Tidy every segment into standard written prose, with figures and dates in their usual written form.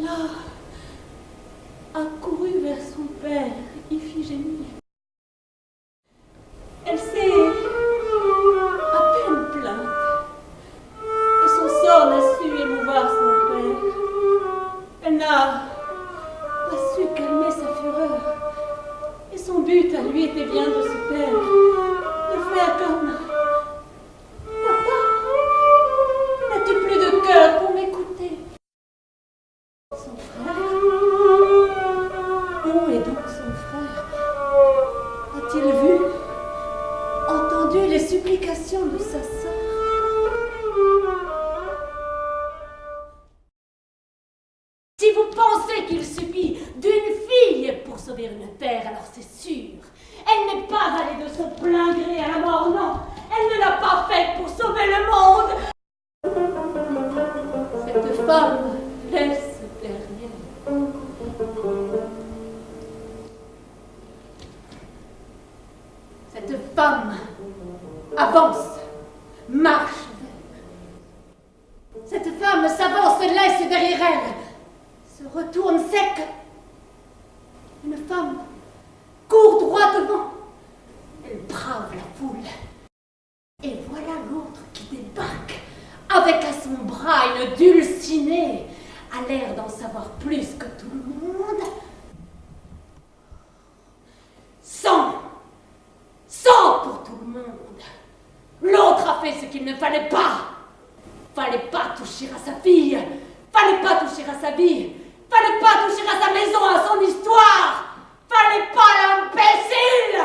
Elle a couru vers son père, Iphigénie. Elle s'est à peine plainte, et son sort n'a su émouvoir son père. Elle n'a pas su calmer sa fureur, et son but à lui était bien de se taire, de faire comme papa. N'as-tu plus de cœur pour m'écouter? Son frère? Où est donc son frère? A-t-il vu, entendu les supplications de sa sœur? Si vous pensez qu'il suffit d'une fille pour sauver une terre, alors c'est sûr. Elle n'est pas allée de son plein gré à la mort, non. Elle ne l'a pas faite pour sauver le monde. Cette femme laisse derrière. Cette femme avance, marche vers. Cette femme s'avance, laisse derrière elle, se retourne sec. Une femme court droit devant. Elle brave la foule. Et voilà l'autre qui débarque, avec à son bras une dulcinée, a l'air d'en savoir plus que tout le monde. Sang pour tout le monde. L'autre a fait ce qu'il ne fallait pas. Fallait pas toucher à sa fille. Fallait pas toucher à sa vie. Fallait pas toucher à sa maison, à son histoire. Fallait pas l'imbécile.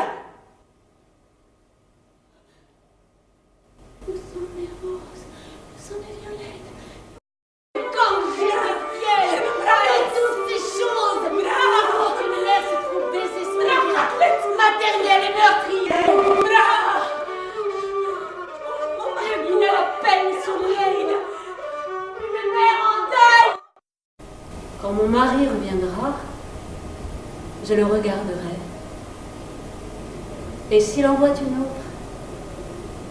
Où sont mes roses? Où sont mes violettes? Quand j'étais fière de toutes ces choses, quand une mère se trouve désespérée, maternelle et meurtrière, il a la peine sur l'œil, une mère en deuil. Quand mon mari reviendra, je le regarderai. Et s'il en voit une autre,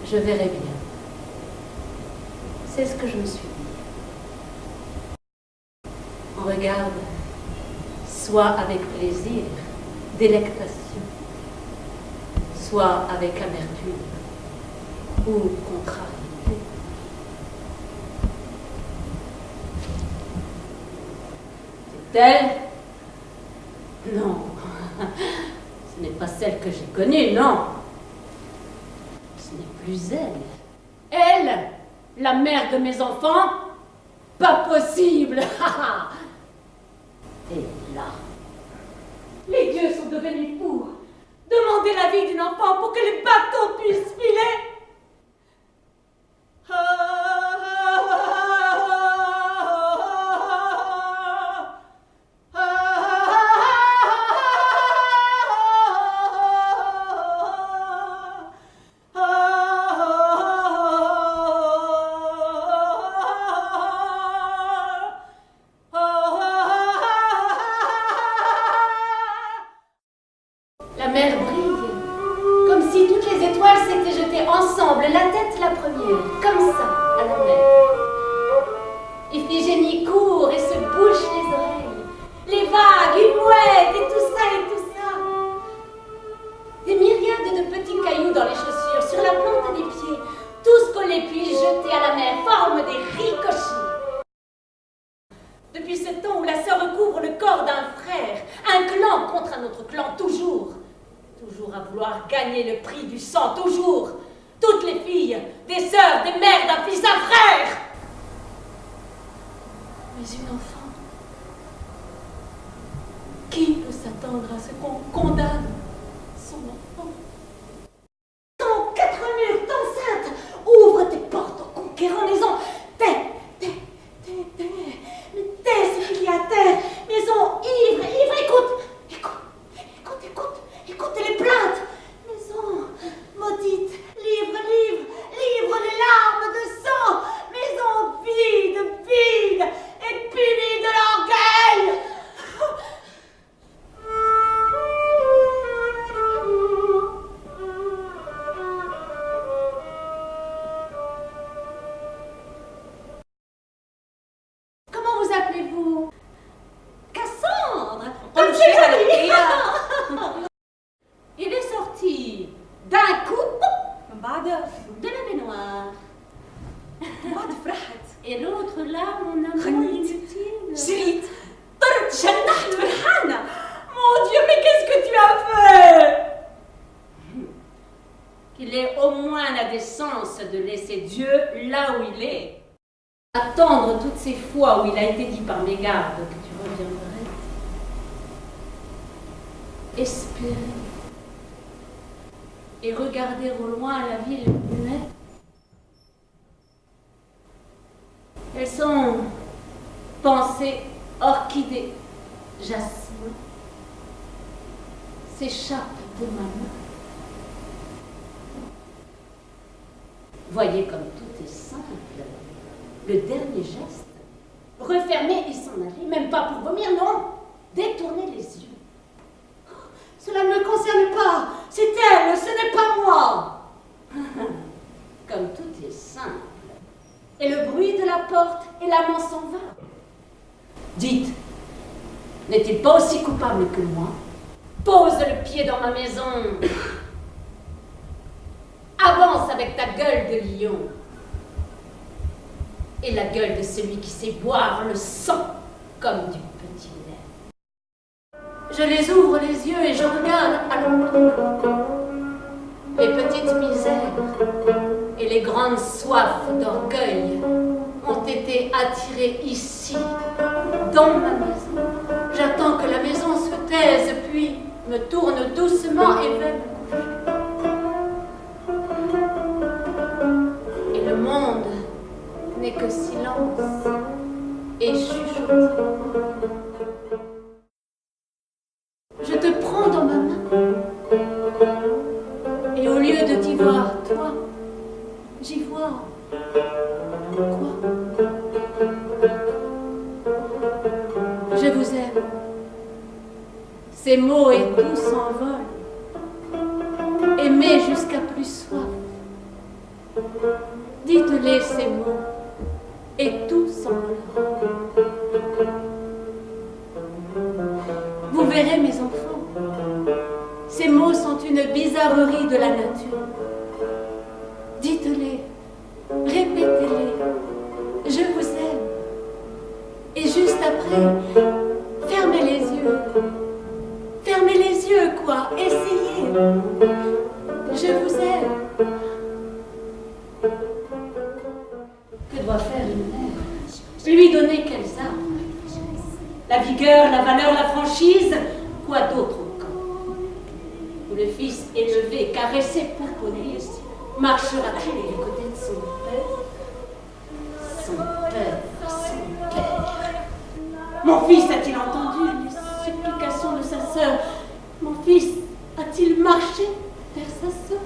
je verrai bien. C'est ce que je me suis dit. On regarde, soit avec plaisir, délectation, soit avec amertume ou contrariété. C'est elle? Non, ce n'est pas celle que j'ai connue, non. Ce n'est plus elle. Elle, la mère de mes enfants? Pas possible. Et là, les dieux sont devenus fous. Demandez la vie d'une enfant pour que les bateaux puissent filer. La mer brille, comme si toutes les étoiles s'étaient jetées ensemble, la tête la première, comme ça, à la mer. Iphigénie court et se bouche les oreilles, les vagues, une mouette, et tout ça, et tout ça. Des myriades de petits cailloux dans les chaussures, sur la plante des pieds, tous collés puis jetés à la mer, forment des ricochets. Depuis ce temps où la sœur recouvre le corps d'un frère, un clan contre un autre clan, toujours à vouloir gagner le prix du sang, toujours, toutes les filles, des sœurs, des mères, d'un fils, d'un frère. Mais une enfant, qui peut s'attendre à ce qu'on condamne son enfant? Dans 4 murs, t'enceinte, ouvre tes portes aux conquérants, maison, tais ce qu'il y a à terre, maison ivre, écoute les plaintes, maison maudite, livre les larmes de sang, maison vide, et punie de l'orgueil. Comment vous appelez-vous? ces fois où il a été dit par mes gardes que tu reviendrais. Espérer et regarder au loin la ville naître. Elles sont pensées, orchidées, jasmin, s'échappent de ma main. Voyez comme tout est simple. Le dernier geste, refermer et s'en aller, même pas pour vomir, non, détourner les yeux. Cela ne me concerne pas, c'est elle, ce n'est pas moi. Comme tout est simple. Et le bruit de la porte et l'amant s'en va. Dites, n'est-il pas aussi coupable que moi? Pose le pied dans ma maison. Avance avec ta gueule de lion. Et la gueule de celui qui sait boire le sang comme du petit lait. Je les ouvre les yeux et je regarde à l'ombre. Les petites misères et les grandes soifs d'orgueil ont été attirées ici, dans ma maison. J'attends que la maison se taise, puis me tourne doucement et vais me coucher. Et le monde n'est que silence et chuchotement. Je te prends dans ma main, et au lieu de t'y voir, toi, j'y vois quoi? Je vous aime. Ces mots et tout s'envolent. Aimer jusqu'à plus soif. Dites-les ces mots, et tout s'envolera. Vous verrez, mes enfants, ces mots sont une bizarrerie de la nature. Dites-les, répétez-les, je vous aime. Et juste après, fermez les yeux. Fermez les yeux, quoi, essayez. Je vous aime. Que doit faire une mère? Lui donner quelles armes? La vigueur, la valeur, la franchise, quoi d'autre encore? Ou le fils élevé, caressé, pouponné, marchera-t-il du côté de son père? Son père, son père. Mon fils a-t-il entendu les supplications de sa sœur? Mon fils a-t-il marché vers sa sœur?